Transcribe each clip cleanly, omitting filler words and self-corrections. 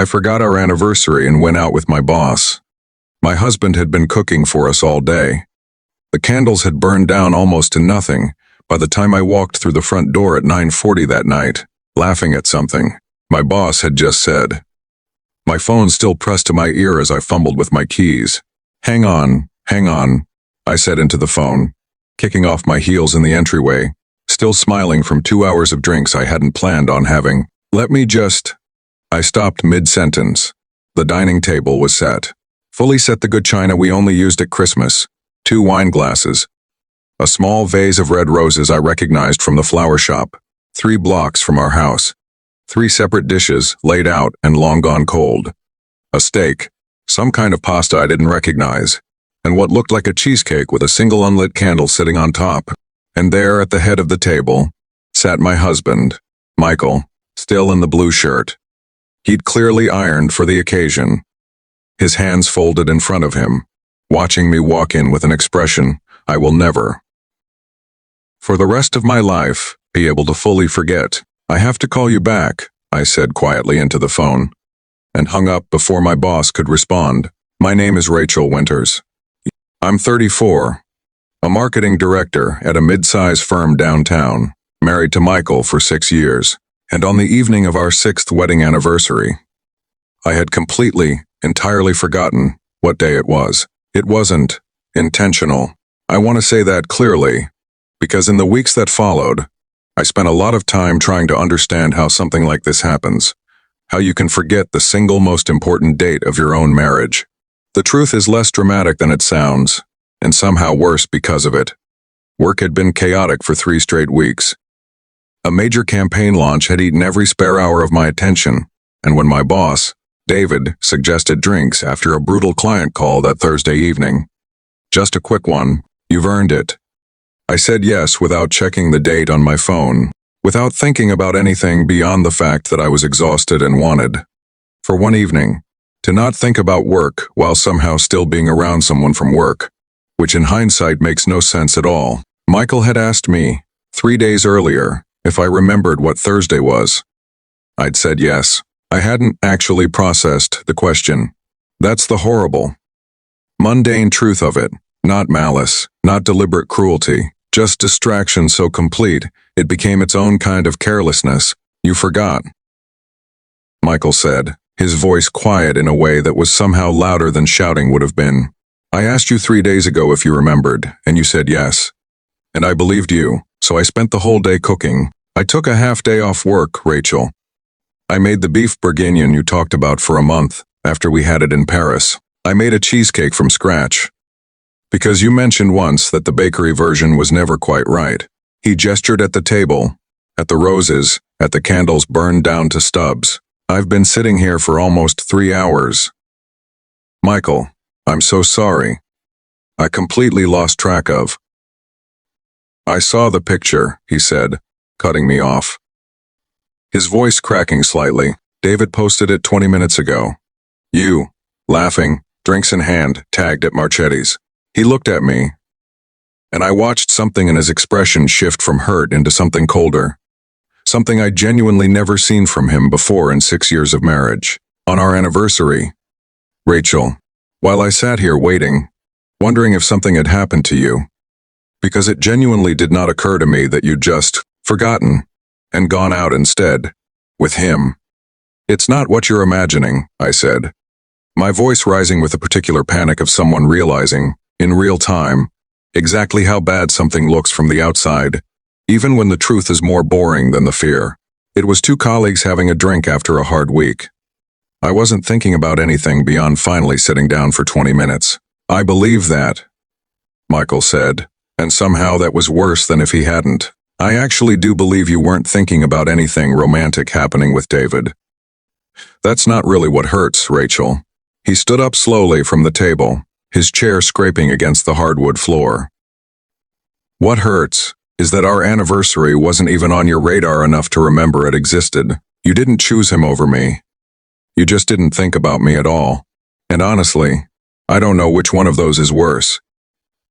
I forgot our anniversary and went out with my boss. My husband had been cooking for us all day. The candles had burned down almost to nothing by the time I walked through the front door at 9:40 that night, laughing at something my boss had just said. My phone still pressed to my ear as I fumbled with my keys. Hang on, I said into the phone, kicking off my heels in the entryway, still smiling from 2 hours of drinks I hadn't planned on having. I stopped mid-sentence. The dining table was set. Fully set the good china we only used at Christmas, 2 wine glasses, a small vase of red roses I recognized from the flower shop, 3 blocks from our house, 3 separate dishes laid out and long gone cold, a steak, some kind of pasta I didn't recognize, and what looked like a cheesecake with a single unlit candle sitting on top. And there at the head of the table sat my husband, Michael, still in the blue shirt. He'd clearly ironed for the occasion, his hands folded in front of him, watching me walk in with an expression I will never, for the rest of my life, be able to fully forget. I have to call you back, I said quietly into the phone, and hung up before my boss could respond. My name is Rachel Winters. I'm 34, a marketing director at a mid-size firm downtown, married to Michael for 6 years, and on the evening of our 6th wedding anniversary, I had entirely forgotten what day it was. It wasn't intentional. I want to say that clearly, because in the weeks that followed, I spent a lot of time trying to understand how something like this happens, how you can forget the single most important date of your own marriage. The truth is less dramatic than it sounds, and somehow worse because of it. Work had been chaotic for 3 straight weeks. A major campaign launch had eaten every spare hour of my attention, and when my boss, David, suggested drinks after a brutal client call that Thursday evening, just a quick one, you've earned it, I said yes without checking the date on my phone, without thinking about anything beyond the fact that I was exhausted and wanted, for one evening, to not think about work while somehow still being around someone from work, which in hindsight makes no sense at all. Michael had asked me, 3 days earlier, if I remembered what Thursday was. I'd said yes. I hadn't actually processed the question. That's the horrible, mundane truth of it. Not malice, not deliberate cruelty, just distraction so complete it became its own kind of carelessness. You forgot, Michael said, his voice quiet in a way that was somehow louder than shouting would have been. I asked you 3 days ago if you remembered, and you said yes. And I believed you, so I spent the whole day cooking. I took a half day off work, Rachel. I made the beef bourguignon you talked about for a month, after we had it in Paris. I made a cheesecake from scratch. Because you mentioned once that the bakery version was never quite right. He gestured at the table, at the roses, at the candles burned down to stubs. I've been sitting here for almost 3 hours. Michael, I'm so sorry. I completely lost track of. I saw the picture, he said, cutting me off. His voice cracking slightly. David posted it 20 minutes ago. You, laughing, drinks in hand, tagged at Marchetti's. He looked at me, and I watched something in his expression shift from hurt into something colder. Something I'd genuinely never seen from him before in 6 years of marriage. On our anniversary, Rachel, while I sat here waiting, wondering if something had happened to you, because it genuinely did not occur to me that you'd just forgotten and gone out instead, with him. It's not what you're imagining, I said, my voice rising with a particular panic of someone realizing, in real time, exactly how bad something looks from the outside, even when the truth is more boring than the fear. It was 2 colleagues having a drink after a hard week. I wasn't thinking about anything beyond finally sitting down for 20 minutes. I believe that, Michael said, and somehow that was worse than if he hadn't. I actually do believe you weren't thinking about anything romantic happening with David. That's not really what hurts, Rachel. He stood up slowly from the table, his chair scraping against the hardwood floor. What hurts is that our anniversary wasn't even on your radar enough to remember it existed. You didn't choose him over me. You just didn't think about me at all. And honestly, I don't know which one of those is worse.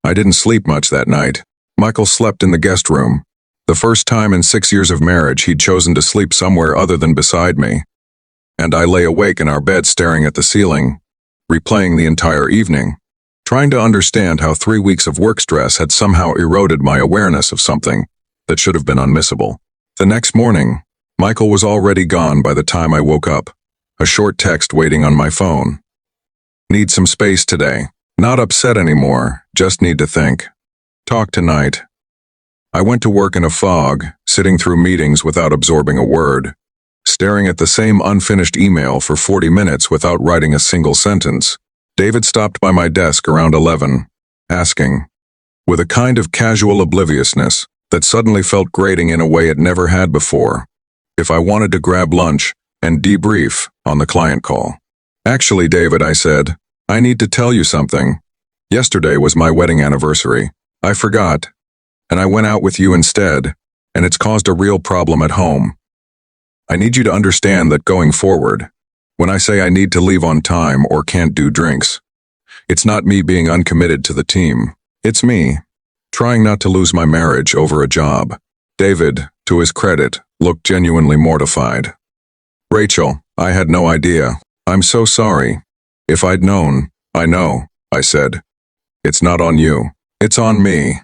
I didn't sleep much that night. Michael slept in the guest room. The first time in 6 years of marriage he'd chosen to sleep somewhere other than beside me. and I lay awake in our bed staring at the ceiling, replaying the entire evening, trying to understand how 3 weeks of work stress had somehow eroded my awareness of something that should have been unmissable. The next morning, Michael was already gone by the time I woke up, a short text waiting on my phone. Need some space today. Not upset anymore, just need to think. Talk tonight. I went to work in a fog, sitting through meetings without absorbing a word, staring at the same unfinished email for 40 minutes without writing a single sentence. David stopped by my desk around 11, asking, with a kind of casual obliviousness that suddenly felt grating in a way it never had before, if I wanted to grab lunch and debrief on the client call. Actually, David, I said, I need to tell you something. Yesterday was my wedding anniversary. I forgot, and I went out with you instead, and it's caused a real problem at home. I need you to understand that going forward, when I say I need to leave on time or can't do drinks, it's not me being uncommitted to the team. It's me, trying not to lose my marriage over a job. David, to his credit, looked genuinely mortified. Rachel, I had no idea. I'm so sorry. If I'd known, I know, I said. It's not on you. It's on me.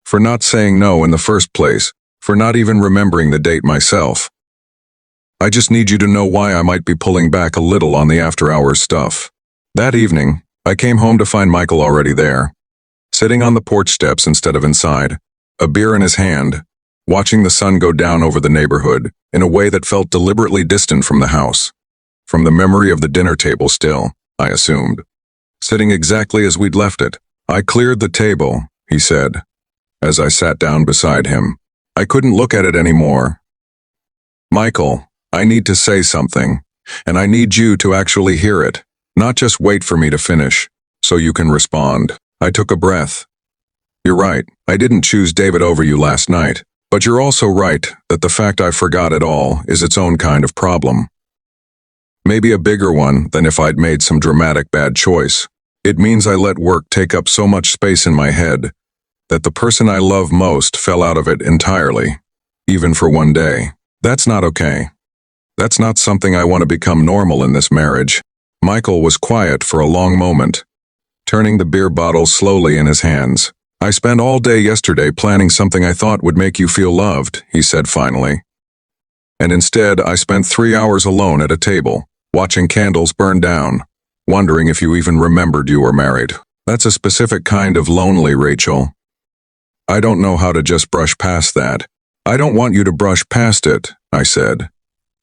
For not saying no in the first place, for not even remembering the date myself. I just need you to know why I might be pulling back a little on the after-hours stuff. That evening, I came home to find Michael already there, sitting on the porch steps instead of inside, a beer in his hand, watching the sun go down over the neighborhood in a way that felt deliberately distant from the house, from the memory of the dinner table still, I assumed. Sitting exactly as we'd left it. I cleared the table, he said, as I sat down beside him. I couldn't look at it anymore. Michael, I need to say something, and I need you to actually hear it, not just wait for me to finish, so you can respond. I took a breath. You're right, I didn't choose David over you last night, but you're also right that the fact I forgot it all is its own kind of problem. Maybe a bigger one than if I'd made some dramatic bad choice. It means I let work take up so much space in my head that the person I love most fell out of it entirely, even for one day. That's not okay. That's not something I want to become normal in this marriage. Michael was quiet for a long moment, turning the beer bottle slowly in his hands. I spent all day yesterday planning something I thought would make you feel loved, he said finally. And instead, I spent 3 hours alone at a table, watching candles burn down, wondering if you even remembered you were married. That's a specific kind of lonely, Rachel. I don't know how to just brush past that. I don't want you to brush past it, I said.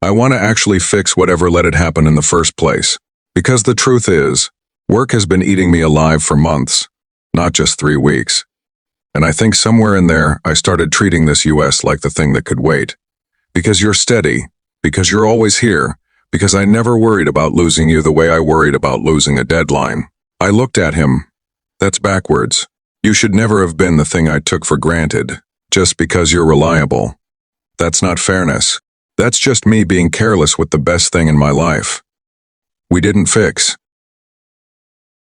I want to actually fix whatever let it happen in the first place. Because the truth is, work has been eating me alive for months, not just 3 weeks. And I think somewhere in there, I started treating this US like the thing that could wait. Because you're steady, because you're always here, because I never worried about losing you the way I worried about losing a deadline. I looked at him. That's backwards. You should never have been the thing I took for granted, just because you're reliable. That's not fairness. That's just me being careless with the best thing in my life. We didn't fix.